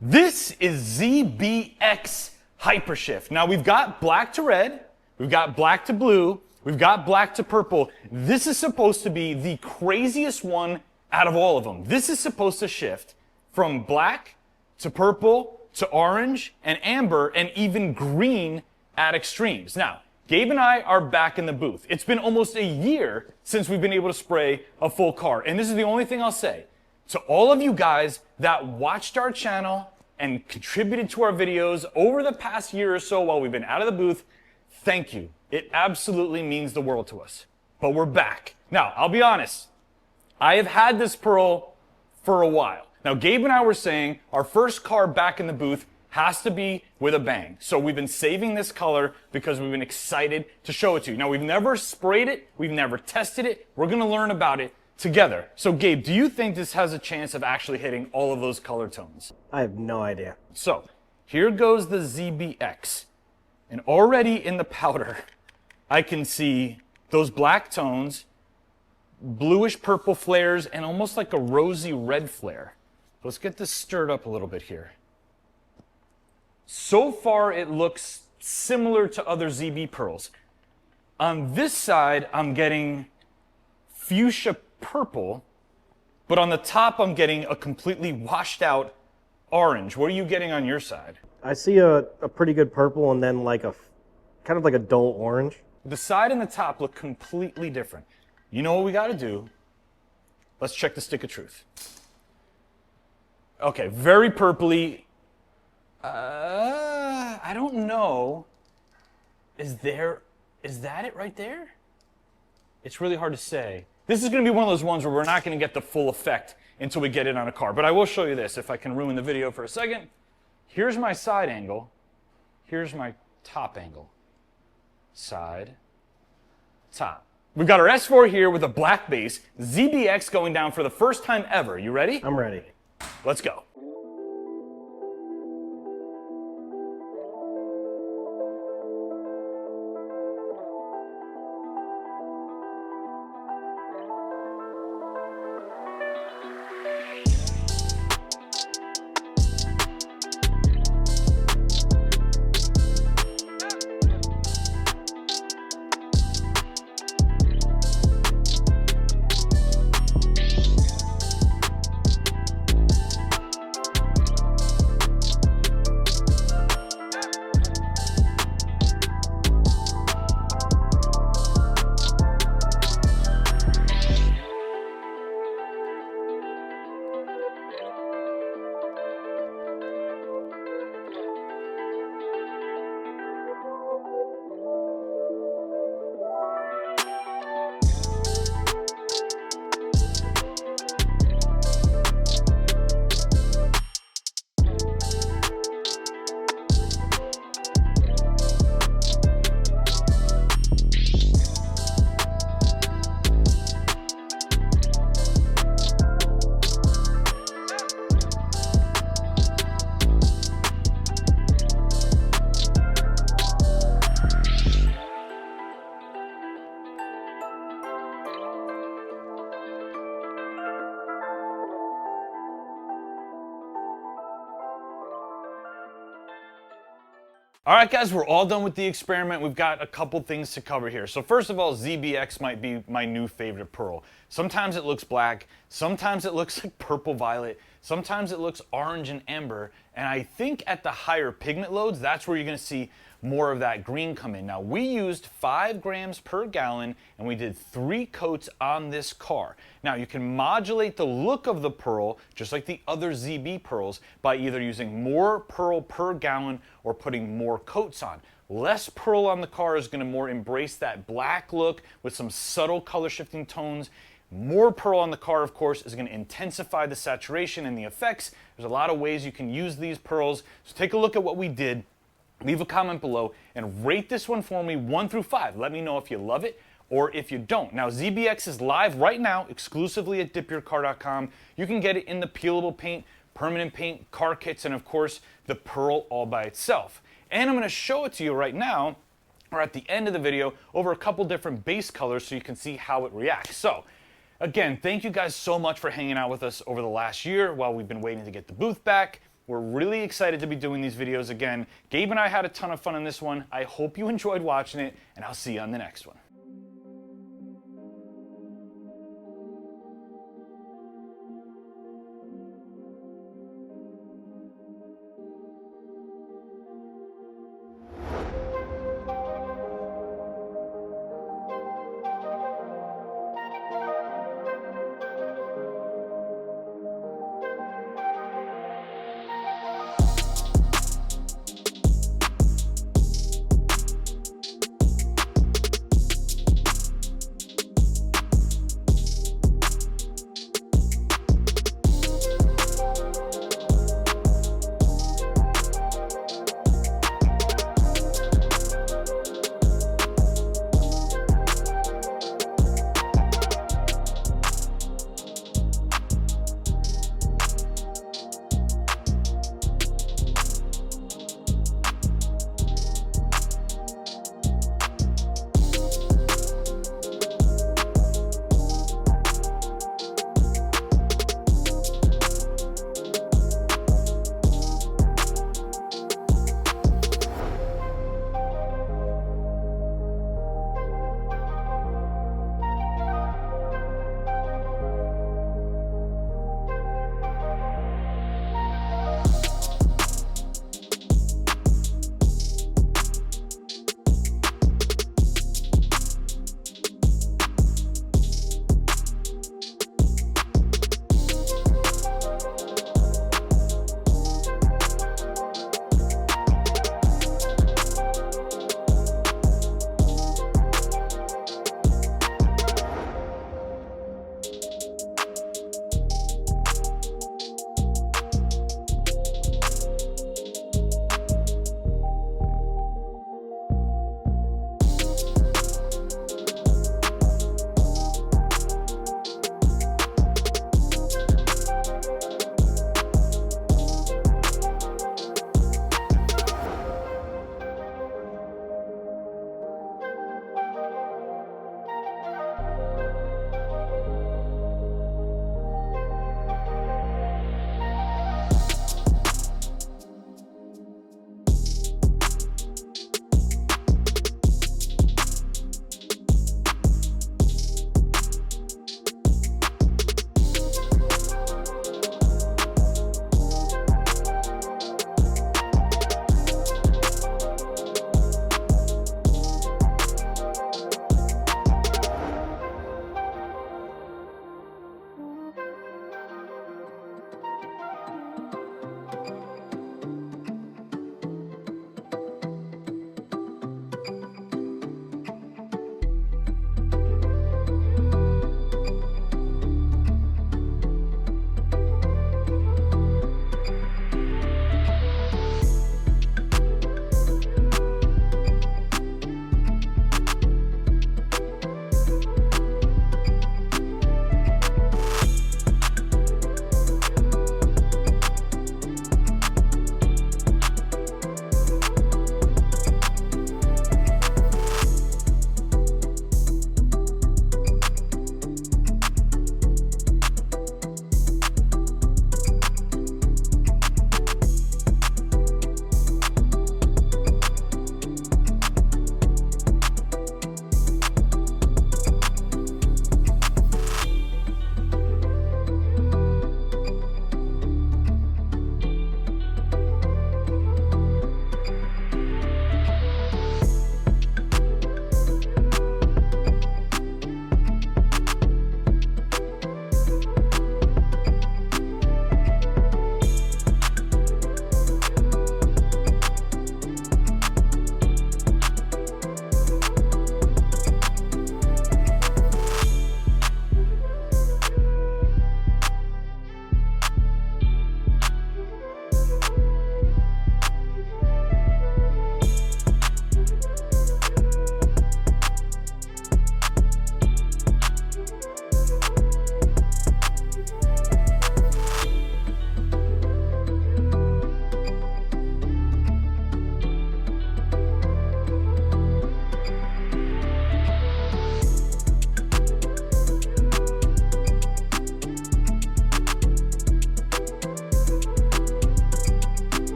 This is ZBX Hypershift. Now we've got black to red, we've got black to blue, we've got black to purple. This is supposed to be the craziest one out of all of them. This is supposed to shift from black to purple to orange and amber and even green at extremes. Now, Gabe and I are back in the booth. It's been almost a year since we've been able to spray a full car. And this is the only thing I'll say. To all of you guys that watched our channel and contributed to our videos over the past year or so while we've been out of the booth, thank you. It absolutely means the world to us. But we're back. Now, I'll be honest. I have had this pearl for a while. Now, Gabe and I were saying our first car back in the booth has to be with a bang. So we've been saving this color because we've been excited to show it to you. Now, we've never sprayed it. We've never tested it. We're going to learn about it together. So, Gabe, do you think this has a chance of actually hitting all of those color tones? I have no idea. So, here goes the ZBX. And already in the powder, I can see those black tones, bluish purple flares, and almost like a rosy red flare. Let's get this stirred up a little bit here. So far, it looks similar to other ZB pearls. On this side, I'm getting fuchsia purple, but on the top, I'm getting a completely washed out orange. What are you getting on your side? I see a pretty good purple and then like a kind of like a dull orange. The side and the top look completely different. You know what we got to do? Let's check the stick of truth. Okay, very purpley. I don't know. Is that it right there? It's really hard to say. This is going to be one of those ones where we're not going to get the full effect until we get it on a car. But I will show you this if I can ruin the video for a second. Here's my side angle. Here's my top angle. Side, top. We've got our S4 here with a black base. ZBX going down for the first time ever. You ready? I'm ready. Let's go. All right, guys, we're all done with the experiment. We've got a couple things to cover here. So first of all, ZBX might be my new favorite pearl. Sometimes it looks black, sometimes it looks like purple violet, sometimes it looks orange and amber, and I think at the higher pigment loads, that's where you're gonna see more of that green come in. Now, we used 5 grams per gallon, and we did 3 coats on this car. Now, you can modulate the look of the pearl, just like the other ZB pearls, by either using more pearl per gallon or putting more coats on. Less pearl on the car is gonna more embrace that black look with some subtle color shifting tones. More pearl on the car, of course, is gonna intensify the saturation and the effects. There's a lot of ways you can use these pearls. So take a look at what we did. Leave a comment below and rate this one for me 1 through 5. Let me know if you love it or if you don't. Now, ZBX is live right now exclusively at DipYourCar.com. You can get it in the peelable paint, permanent paint, car kits, and of course, the pearl all by itself. And I'm going to show it to you right now, or at the end of the video, over a couple different base colors so you can see how it reacts. So, again, thank you guys so much for hanging out with us over the last year while we've been waiting to get the booth back. We're really excited to be doing these videos again. Gabe and I had a ton of fun on this one. I hope you enjoyed watching it, and I'll see you on the next one.